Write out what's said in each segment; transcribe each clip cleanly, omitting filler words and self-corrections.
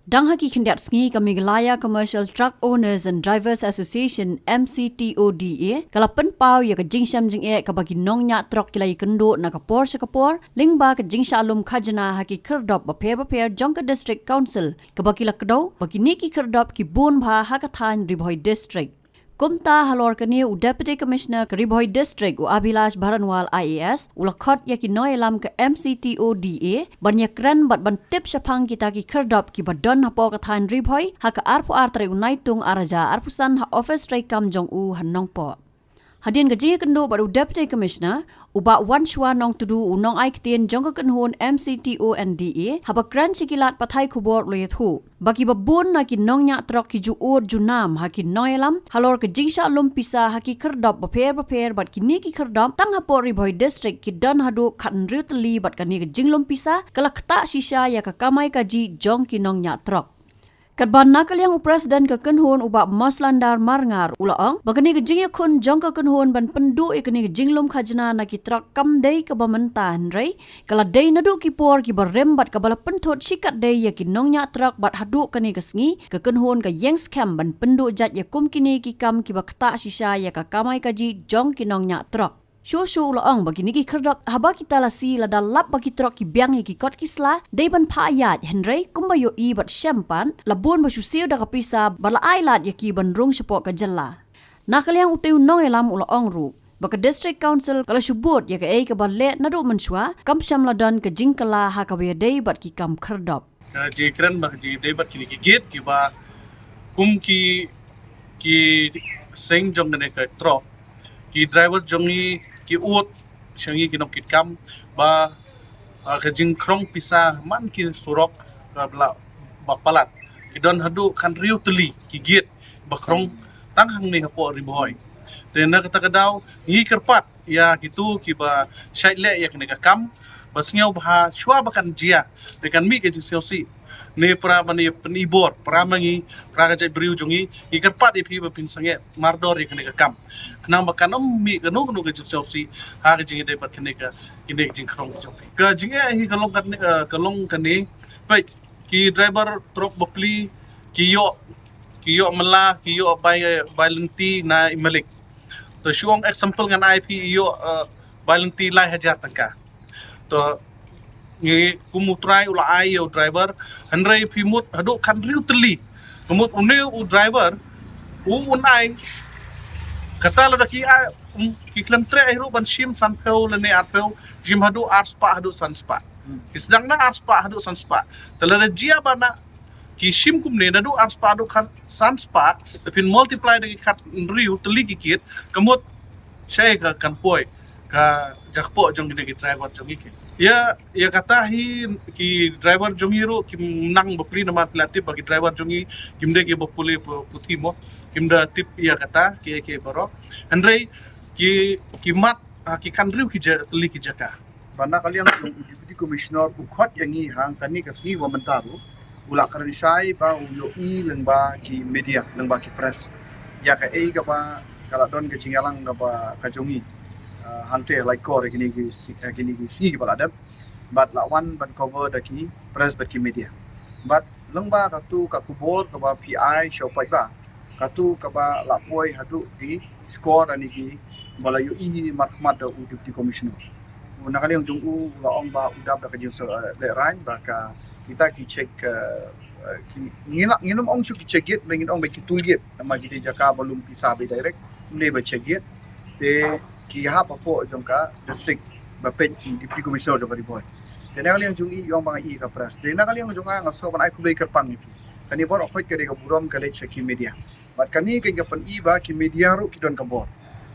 Dang haki khindiat sngi kami Galaya Commercial Truck Owners and Drivers Association MCTODA kalapan pau ya ka jingsham jing e ka bagi nong nya truck kilai kendo na ka por sa kapor lingba ka jingsha alum khajana haki kerdop ba pher Jongka District Council ka bagi lakdo bagi niki kerdop ki bun bha hakathan Ribhoi District. Kumta halor kani u Deputy Commissioner ka Ribhoi District u Abhilash Bharanwal IAS ulakot ya ki noelam ka MCTODA banyakran bat bantip syapang kita ki kerdop ki badon hapo ka than Ribhoi haka arpu artre unaitung araja arpusan ha office tray kam jong u hanong po. Hadin gaji kendo baru Deputy Commissioner uba wan shwa nong tudu unong ai ktien jongka kenhon MCTONDA haba kran sikilat pathai khubor loyathu baki babun na ki nong nya trok ki ju or junam haki noelam halor ke jingsha lum pisa haki kerdop ba pher bat ki ni ki kerdop tang hapo Ribhoi District ki don hadu khan riutli bat kani ke jinglum pisa kalakta shisha ya ka kamai kaji jong ki nong nya trok. Kadban nakal yang presiden ke kenhon ubak maslandar marngar ulaang bagani ke jingya kun jong ke kenhon ban pendu ikani ke jinglum khajna na ki trak kam dei ke bamantan rei kala dei nadu ki por ki barembat ke bala pentot sikat dei ya ki nongnya trak bat hadu kani ke sngi ke kenhon ke yang scam ban pendu jat ya kum kini ki kam ki bakta sisa ya ka kamai kaji jong ki nongnya trak. Shosho ulaang bagi niki kerdop haba kita lasi lada lap bagi trok ki biang ki kot kisla deiban pa ayat henry kumbayo I bat syampan labun basyusio da kapisa bala ailat ya ki bandrung sepok ka jella nakaliang uteu nong elam ulaang ru baka district council kala subut ya ka ei ka balle nadu menswa kam syam ladan ke jingkala ha ka dei bat ki kam kerdop ji kran bak ji dei bat ki gate ki ba kum ki seng jong ne ka trok ki driver jongi ki ut shangi ki nok kam ba ka jing krong pisa man ki surok bla bapalat ki don hadu kan riu teli ki git ba krong tang hang ni hapo Ribhoi den na kata kadaw ngi kerpat ya gitu ki ba shaile ya kene ka kam ba sngeu ba shwa ba kan jia de kan mi ke ji ne pra mani penibor pra mangi pra ka jai briu jongi ikerpat ipi ba pin sange mardor ikane ka kam kna ba kanom mi kanu ke chelsea ha ka jingi de bat kene ka kine jing krong jopi ka jingi hi kalong kane pai ki driver truk bapli ki yo mala ki yo bai lenti na imalik to syong example ngan IP yo bai lenti lai hajar tangka to ngi kumutrai ula ai yo driver handrai pimut hadu kan riu teli kumut uneu u driver unai kata la ki klam tre ru ban sim san peu le ne arpeu jim hadu arspa hadu sanspa kisdang na arspa hadu sanspa tala jia bana ki sim kum ne hadu arspa hadu kan sanspa tapi multiply dengan kat riu teli kikit kumut saya kan poi ka jakpo jong ni driver jong iki ya kata hi ki driver jongi ru kim nang bapri nama pelatih bagi driver jongi kimde ke bapule puti mo kimda tip ya kata ke baro andrei ki mat ki kanriu ki teli ki jaka bana kalian deputy commissioner ukhot yangi hang kani kasi wamentaru ula karisai ba uyo I lengba ki media lengba ki press ya ka ei ka ba kala don ke cingalang ka ba ka jongi hante like core kini ki si kepala adab but la one ban cover da ki press ba ki media but lengba katu ka kubor ka ba PI show pai ba katu ka ba la poi hadu di score ani ki bala yu I markhmat da deputy commissioner nakali yang jung la ong ba udap da ka jing le rain ba ka kita ki check ki nginum ong su ki check it bengin ong ba ki tool gate nama ki jaka balum pisa be direct ne ba check it te ki hap apo jongka district bapet deputy commissioner jongka Ribhoi tena kali yang jungi yang bang I ka pras tena kali yang jonga ngaso ban ai kublai kerpang ipi kani bor ofit kade ka burom kale cheki media bat kani ke gapan I ba ki media ru ki don ka bor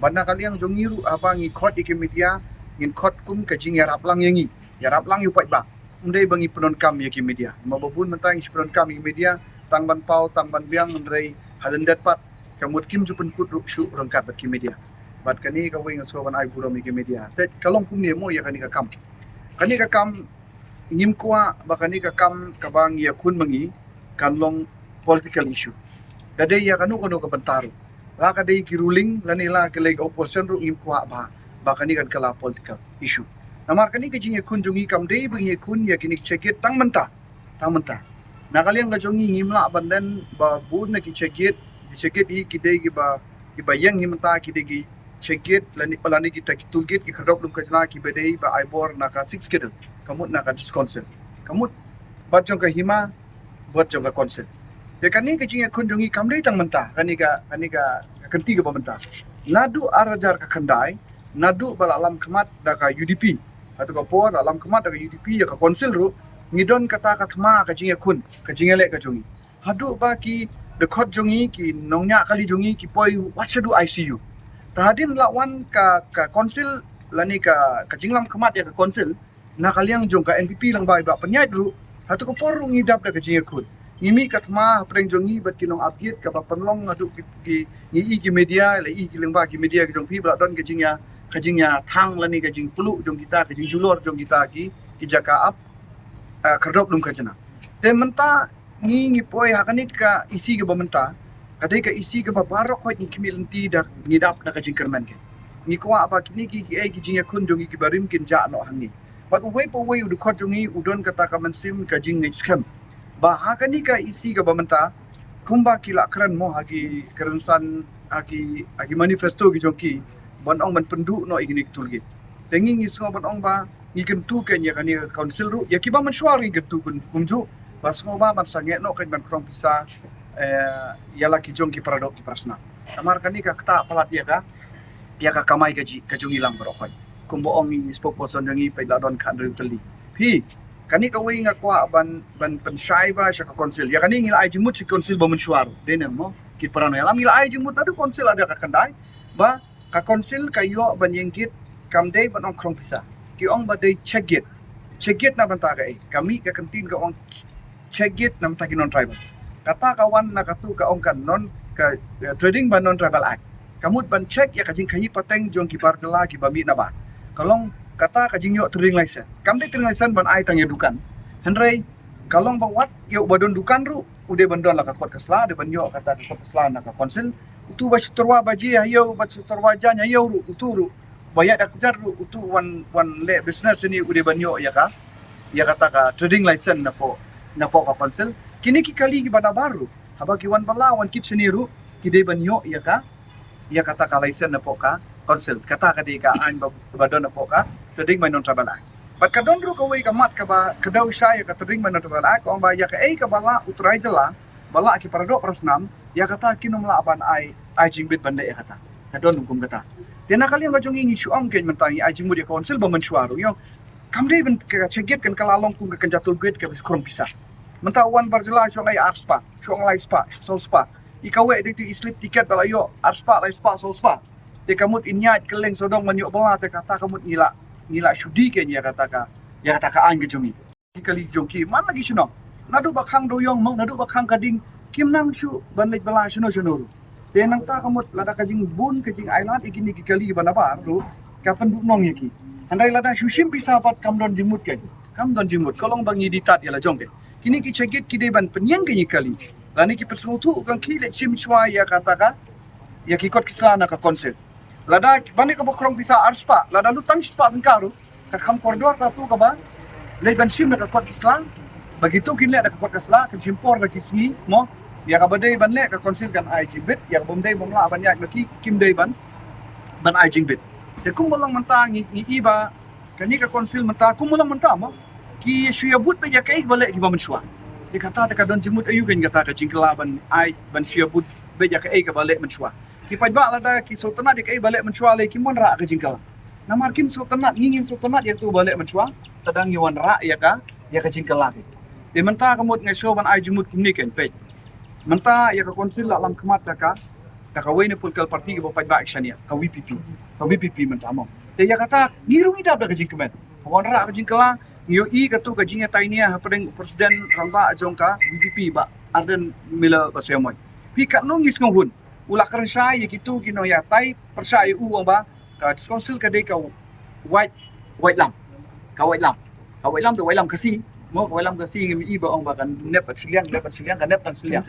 bana kali yang jongi ru apa ngi khot ki media ngin khot kum ka jing yarap lang yangi yarap lang yu pai ba undai bangi penon kam ya ki media mababun mentang is penon kam ki media tang ban pau tang ban biang ndrei halendat pat kamut kim jupen kut ru shu rangkat bat ki media bat kani ka wing so ban ai buram ki media tet kalong kum ne mo ya kani ka kam ngim kwa ba kani ka kam ka bang ya kun mangi kanlong political issue dade ya kanu ka bentaru la ka dei ki ruling lanila ke leg opposition ru ngim kwa ba kani kan kala political issue namar kani ka jinge kun jungi kam dei bangi kun ya kini checket tang menta Nakaliang gajongi ngimla bandan ba bun na ki chegit hi kidai ki ba yang himta kidai ki chegit lani kita ki tulgit ki khadop lum kajna ki bedai ba aibor naka 6 kedel kamut naka disconsel kamut bat jong ka hima buat jong ka konsel te kani ka jinga kunjungi kamdai tang menta kani ka kenti ka pamenta nadu arajar ka kandai nadu bala alam kemat da ka UDP atau ka por alam kemat da ka UDP ya ka konsel ru ngidon kata katma ka jinga kun ka jinga le ka jongi hadu ba ki dekot jongi ki nongnya kali jongi ki poi wachadu ICU tahadim lawan ka konsil lani ka jinglam kemat ya ka konsil na kaliang jong ka NPP lang ba penyait ru hatu ko por ngidap da ka jinga kun ngimi katma preng jongi bat kinong update ka ba penlong adu ki ngi ki media la ki lengba ki media ki jong pi bla don ka jingya thang lani ka jing pelu jong kita ka jing julor jong kita ki jaka up kardop lum kajana te menta ngi poi hakani ka isi ke bamenta kadai ka isi ke babarok hoi ni kimilenti da ngidap da ka jingkerman ke ni kwa apa kini ki jinga kun jongi ki barim kin ja no hangi but we po we udu khot jongi udon kata ka mansim ka jing next scam ba hakani ka isi ke bamenta kumba kila kran mo hagi kerensan hagi manifesto ki jongki bon ong ban pendu no igini tulgit tengi ngi so bon ong ba ngi kentu kenya kani council ru ya kiba mensuari kentu kun kumju bas mo ba man sange no kan ban krong pisa yala ki jong ki paradok ki prasna kamar kani ka kata palat ya ka kamai gaji ka jong ilang berokoi kumbo ong ngi spokesperson jongi pe ladon kan ru teli pi kani ka wi nga kwa ban pensyai ba sya ka council ya kani ngi ai jimut si council ba mensuaru denem mo ki parano ya lam ngi ai jimut adu council ada ka kandai ba ka council kayo ban yengkit kamdei ban ong krong pisa ki ong badai cegit na banta ka kami ka kantin ka ong cegit na banta ki non tribal kata kawan na katu ka ong kan non ka trading ban non tribal act kamut ban check ya kajing kayi pateng jong ki parjala ki bami na ba kalong kata kajing yo trading license kamdei trading license ban ai tang ya dukan henrei kalong ba wat yo badon dukan ru ude bandon la ka kot kasla de ban yo kata kot kasla na ka konsil utu ba sutorwa baji ayo ba sutorwa janya yo ru uturu bayar dak jar utu one le business ni ude banyo ya kata ka trading license na po ka council kini ki kali ki bana baru haba ki wan bala wan kit seniru ki de banyo ya kata ka license na po ka council kata ka de ka an badon na po ka trading by non tribal act but kadon ru ka way ka mat ka ba kadaw siya ya ka trading by non tribal act ko ba ya ka ka bala uturay jala bala ki parado prasnam ya kata kinom laban ai jingbit banda ya kata kadon kum kata Tena kali yang kajong ingi syuam ken mentangi aji mudia konsil ba mensuaru yo kamdei ben ka cegit kan kalalong kung ka jatul guit ka kurang pisah mentawan barjela syong ai arspa syong lai spa sol spa ikawe de tu islip tiket bala yo arspa lai spa sol spa te kamut inyat keleng sodong manyo bala te kata kamut ngila syudi ken ya kata ka an kajong kali jongki man lagi syunong nadu bakhang doyong mong nadu bakhang kading kim nang syu ban lek bala syuno tenang ta kamut lada kajing bun kajing island ikini kikali bana baru kapan buknong yaki andai lada shushim pisapat kamdon jimut kolong bangi ditat ya la jong kini ki cegit ki ban penyang kini kali lani ki persutu kang ki lek sim chwa ya kataka ya ki kot kislana ka konsep lada bani ka bokrong pisa arspa lada lutang spa tengkaru ka kam koridor ta tu ka ba le ban sim na ka kot kislan begitu kini ada ka kot kisla ka simpor ka kisni mo ya ka badai ban le ka konsil kan ai jingbit ya bomdai bomla ban ya ki kim dai ban ai jingbit te kumulang manta ngi iba kani ka konsil manta kumulang manta mo ki shuya but be ya kai bale ki ba mensua te kata ta ka don jimut ayu kan kata ka jingkla ban ai ban shuya but be ya kai ka bale mensua ki pajba lada ki sultanat ya kai bale mensua le ki mon ra ka jingkla namar kim sultanat ngingim sultanat ya tu bale mensua tadang yuan ra ya ka jingkla te manta kamut ngai so ban ai jimut kumni kan pe menta ya ka konsil alam kemat ka wayne political party ke bapak action ya ka WPP menta mo te ya kata ngirung idap ka jingkemen pon ra ka jingkela ngio I ka tu ka jinga tainia padeng presiden ramba jongka WPP ba arden mila basemoy pi ka no ngis ngohun ula karan sai ya kitu kino ya tai persai u ba ka konsil ka de ka white lam tu white lam kasi mo walam kasi ngi iba ong bakan nep at siliang ka nep tan siliang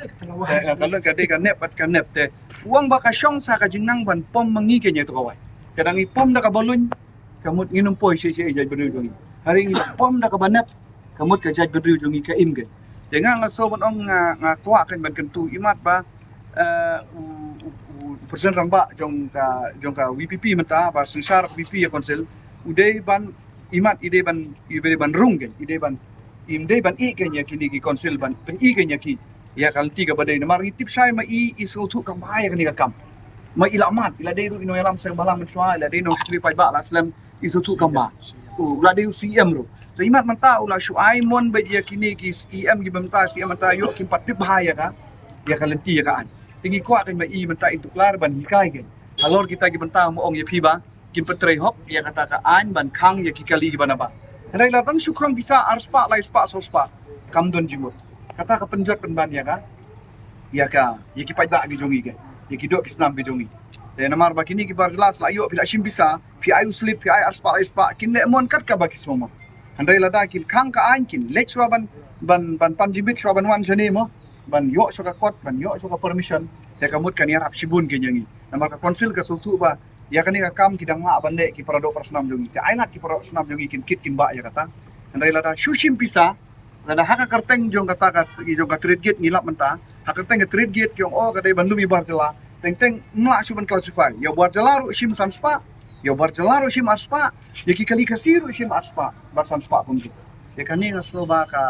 kalau kade ka nep at ka nep te uang baka syong sa ka jingnang ban pom mangi kenya to kawai kadang i pom da ka balun kamut nginum poy si jaj bedru jongi hari ngi pom da ka banep kamut ka jaj bedru jongi ka im ge Jangan ngaso ban ngakwa kan ban kentu imat ba Presiden ramba jong ka WPP mata ba sensar WPP ya konsel udai ban imat ide ban rung kan ide ban i kan ya kini ki konsel ban pen i kan ya ki ya kal tiga badai namar ngitip sai ma i isu tu kam bahaya kan ni kam ma ilamat ila dei ru ino yalam sang balang mensua ila dei no sekri pai ba la slam isu tu kam ba ula dei CM ru so imat manta ula shu ai mon ba ya kini ki EM gi bamta CM manta yo kim patip bahaya ka ya kalenti ya kan tinggi kuat kan mai menta itu klar ban hikai kan halor kita gi bentang mo ong ye phi ba kin petrei hok ya kata ka an ban khang ya kikali gi bana ba rai la tang syukram bisa arspa lai spa so spa kam don jimut kata ka penjot penban ya ka ya ki pai ba gi jongi kan ya ki dok islam gi jongi dan namar ba kini ki bar jelas la yo bila shim bisa pi ayu slip pi ay arspa lai spa kin le mon kat ka ba ki soma handai la da kin khang ka an kin lek swa ban panjibit swa ban wan jane mo ban yo soka kot ban yo soka permission ya kamut kan ya rap sibun ke nyangi namar ka konsil ka sultu ba ya kani ka kam kidang la bande ki parado persnam jongi ya ainat ki parado senam jongi kin ba ya kata andai lada shushim pisa lada haka karteng jong kata ka jong ka trade gate ngilap menta haka karteng ka trade gate kyong o kadai ban lumi bar jela teng mla suban classify ya bar jela ru shim sanspa ya bar jela ru shim arspa ya ki kali kasiru shim arspa bar sanspa pun ya kani ngaslo ba ka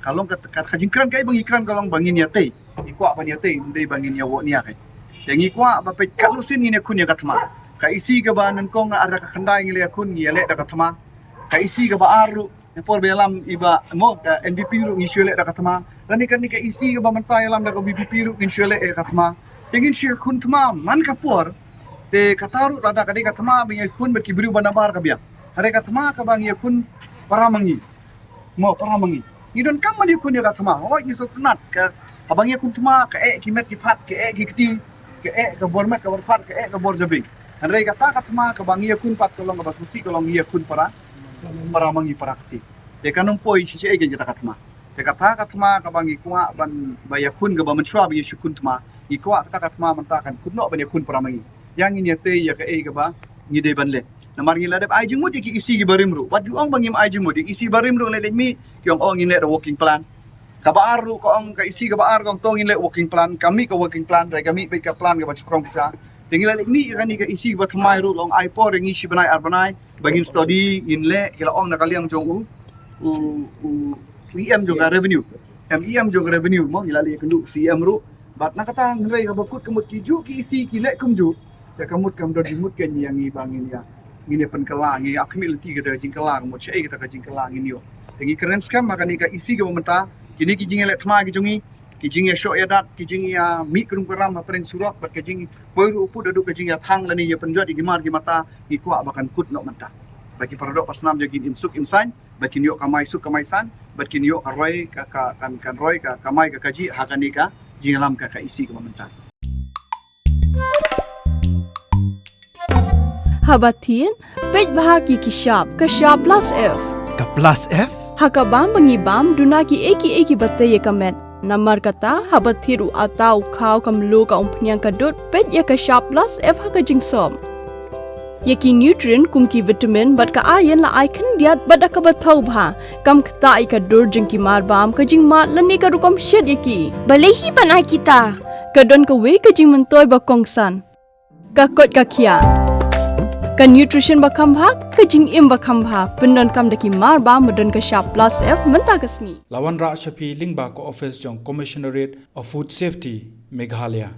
kalong ka jingkran kai bang ikran kalong bangin ya tei ikwa ban ya tei ndai bangin ya wo nia kai yang ikwa ba pe kalusin ni ne kun ya katma ka isi ga ba nan kong na ara ka khandai ngile kun ngi le da katma ka isi ga ba aru ne por belam iba mo ka NBP ru ngi shule da katma lani kan ni ka isi ga ba mantai lam da ka BPP ru ngi shule e katma tengin shi kun tma man ka por te kataru lada ka de katma bi kun ba ki bru banabar ka bia hare katma ka bang ya kun paramangi mo paramangi idon kam mani kun ya katma o ni so tunat ka abang ya kun tma ka kimet ki phat ka kiti ka bormet ka borpat ka borjabing andai kata katma ka bang ya kun pat kolong ka basusi kolong ya kun para mangi para kasi de kanong poi si ge jata katma de kata katma ka bang ikwa ban baya kun ka ba menswa bi shi kun tma ikwa kata katma mentakan kun no ban ya kun para mangi yang ini te ya ka ka ba ni de ban le namar ngila dep ai jingmut ki isi gi barimru wat ju ong bangim ai jingmut isi barimru le mi kyong ong in le working plan ka baaru ko ong ka isi ka baar kong tong in le working plan kami ka working plan rai kami pe ka plan ka ba chukrong bisa tingila le mi ka ni ka isi ba thamai ru long ai por ngi shi banai arbanai bangin study in le kila ong na kaliang jong EM jong revenue EM jong revenue mo ngila le kendu CM ru bat na kata ngai ka bakut kemut ki ju ki isi ki le kumju ya kamut kam do dimut ken yang ngi bangin ya ngini penkelang ngi akmilti kita jingkelang mo chei kita ka jingkelang ini yo tengi keren skam maka ni ka isi ka momenta kini ki jinge le thma ki jongi ki jinge sho ya dat ki jinge ya mi krung peram apren surat bat ki jinge poiru upu dadu ka jinge thang lani ya penjot ki mar ki mata ki kwa bakan kut no menta bagi paradok pasnam jagi insuk insan bagi yo kamai suk kamai san bagi yo aroi ka kan roi ka kamai ka kaji hakani ka jinge lam ka isi ka momenta Habatin, pej bahagi kishap, kashap plus F. Ka plus F? Hakabam bangibam dunaki eki batay kamet. Namar kata habathiru atau kau kamlu ka umpnyang kadut pej ya kashap plus F haka jingsom. Yaki nutrient kumki vitamin bat ka ayan la ikan diat bat ka bathau bha. Kam kata ika dur jingki mar bam ka jing mat lani ka rukom shed yaki. Balehi panai kita. Kadon ka we ka jing mentoy ba kongsan. Ka kot ka kia. Ka nutrition bakam bha ka jing im bakam bha pendon kam daki mar ba modon ka sharp plus F menta kasni Lawan Ra Shafi Lingba ko office jong Commissionerate of Food Safety Meghalaya